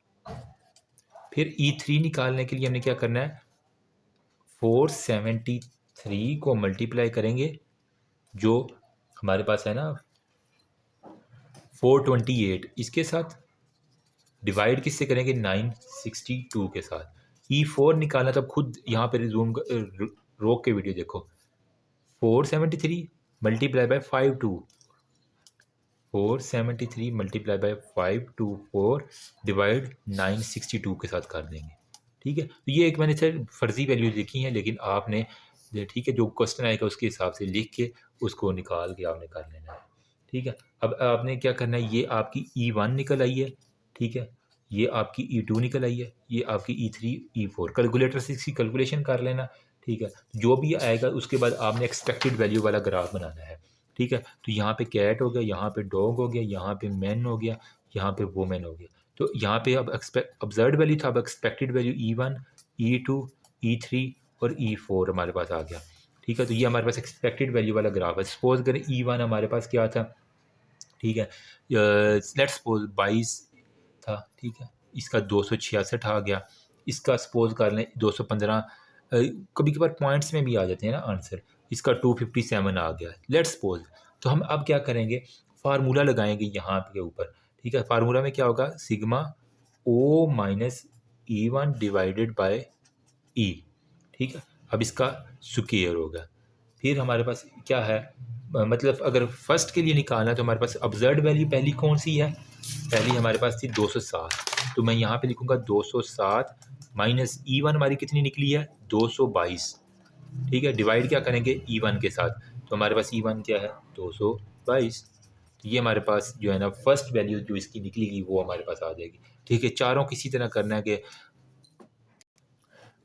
फिर E3 निकालने के लिए हमने क्या करना है? 473 को मल्टीप्लाई करेंगे जो हमारे पास है ना 428 इसके साथ, डिवाइड किससे करेंगे? 962 के साथ। E4 निकालना तब खुद यहाँ पे रिज्यूम रोक के वीडियो देखो। 473 multiply by 52, 473 multiply by 524 divide 962 के साथ कर देंगे, ठीक है। तो ये एक मैंने सर फर्जी वैल्यूज लिखी हैं, लेकिन आपने ठीक है जो क्वेश्चन आएगा उसके हिसाब से लिख के उसको निकाल के आपने कर लेना है, ठीक है। अब आपने क्या करना है, ये आपकी E1 निकल आई है, ठीक है, ये आपकी E2 निकल आई है, ये आपकी E3 E4, कैलकुलेटर से इसकी कैलकुलेशन कर लेना, ठीक है। जो भी आएगा उसके बाद आपने एक्सपेक्टेड वैल्यू वाला ग्राफ बनाना है, ठीक है। तो यहाँ पे कैट हो गया, यहाँ पे डॉग हो गया, यहाँ पे मैन हो गया, यहाँ पे वोमेन हो गया। तो यहाँ पे अब ऑब्जर्व्ड वैल्यू था, अब expected value E1 E2 E3 और E4 हमारे पास आ गया, ठीक है। तो ये हमारे पास एक्सपेक्टेड वैल्यू वाला ग्राफ है। सपोज करें E1 हमारे पास क्या था, ठीक है, लेट्स सपोज 22 था, ठीक है, इसका 266 आ गया, इसका सपोज कर लें 215, कभी कभार पॉइंट्स में भी आ जाते हैं ना आंसर, इसका 257 आ गया लेट्स सपोज। तो हम अब क्या करेंगे, फार्मूला लगाएंगे यहाँ के ऊपर, ठीक है। फार्मूला में क्या होगा? Sigma O minus E1 divided by E, ठीक है। अब इसका स्क्वायर होगा। फिर हमारे पास क्या है, मतलब अगर फर्स्ट के लिए निकालना है तो हमारे पास ऑब्जर्व्ड वैल्यू पहली कौन सी है? पहली हमारे पास थी 207, तो मैं यहाँ पे लिखूँगा 207 माइनस E1 हमारी कितनी निकली है? 222, ठीक है। डिवाइड क्या करेंगे? E1 के साथ, तो हमारे पास E1 क्या है? 222। तो ये हमारे पास जो है ना फर्स्ट वैल्यू जो इसकी निकलेगी वो हमारे पास आ जाएगी, ठीक है। चारों किसी तरह करना है कि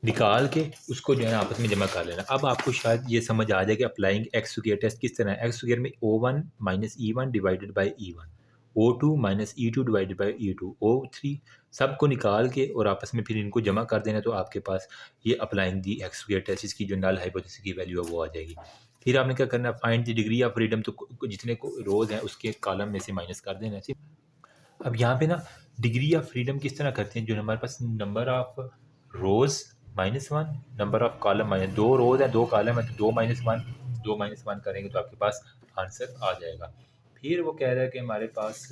निकाल के उसको जो है ना आपस में जमा कर लेना। अब आपको शायद ये समझ आ जाए कि अप्लाइंग एक्स स्क्वायर टेस्ट किस तरह है। एक्स स्क्वायर में O1 minus E1 divided by E1, O2 minus E2 divided by E2, O3 सबको निकाल के और आपस में फिर इनको जमा कर देना, तो आपके पास ये applying the x square test इसकी जो नल हाइपोथेसिस की वैल्यू है वो आ जाएगी। फिर आपने क्या करना है, find the degree of freedom, तो जितने रोज़ हैं उसके कॉलम में से माइनस कर देना। अब यहाँ पे ना डिग्री ऑफ फ्रीडम किस तरह करते हैं, जो हमारे पास number of rows -1, number of column minus, 2 rows है 2 कॉलम है तो 2 - 1, 2 - 1 करेंगे तो आपके पास आंसर आ जाएगा। फिर वो कह रहा है कि हमारे पास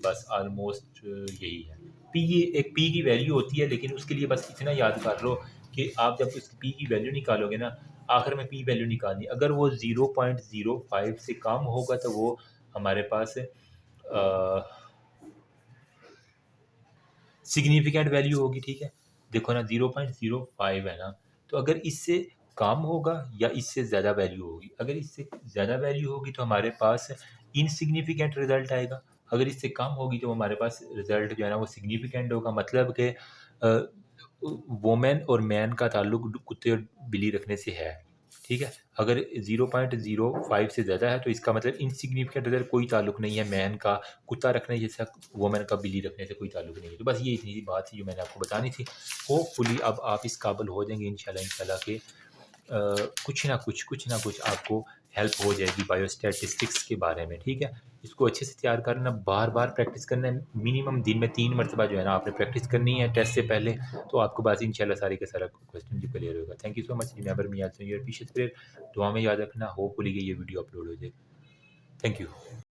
बस ऑलमोस्ट यही है। पी, एक पी की वैल्यू होती है, लेकिन उसके लिए बस इतना याद कर लो कि आप जब उस पी की वैल्यू निकालोगे ना, आखिर में पी वैल्यू निकालनी, अगर वो 0.05 से कम होगा तो वो हमारे पास सिग्निफिकेंट वैल्यू होगी, ठीक है। देखो ना 0.05 है ना, तो अगर इससे कम होगा या इससे ज़्यादा वैल्यू होगी, अगर इससे ज़्यादा वैल्यू होगी तो हमारे पास इनसिग्निफिकेंट रिजल्ट आएगा, अगर इससे कम होगी तो हमारे पास रिजल्ट जो है ना वो सिग्निफिकेंट होगा। मतलब कि वोमेन और मैन का ताल्लुक कुत्ते और बिल्ली रखने से है, ठीक है। अगर 0.05 से ज़्यादा है तो इसका मतलब इनसिग्निफिकेंट रिजल्ट, कोई ताल्लुक नहीं है मैन का कुत्ता रखने जैसा, वोमेन का बिल्ली रखने से कोई ताल्लुक नहीं है। तो बस ये इतनी सी बात थी जो मैंने आपको बतानी थी। होपफुली अब आप इस काबिल हो जाएंगे इंशाल्लाह इंशाल्लाह के कुछ ना कुछ आपको हेल्प हो जाएगी बायोस्टैटिस्टिक्स के बारे में, ठीक है। इसको अच्छे से तैयार करना, बार बार प्रैक्टिस करना है, मिनिमम दिन में 3 मरतबा जो है ना आपने प्रैक्टिस करनी है टेस्ट से पहले, तो आपको बस इंशाल्लाह सारे के सारा क्वेश्चन जो क्लियर होगा। Thank you so much, remember me also your precious prayer, दुआ में याद रखना। होपफुली ये वीडियो अपलोड हो जाए। Thank you.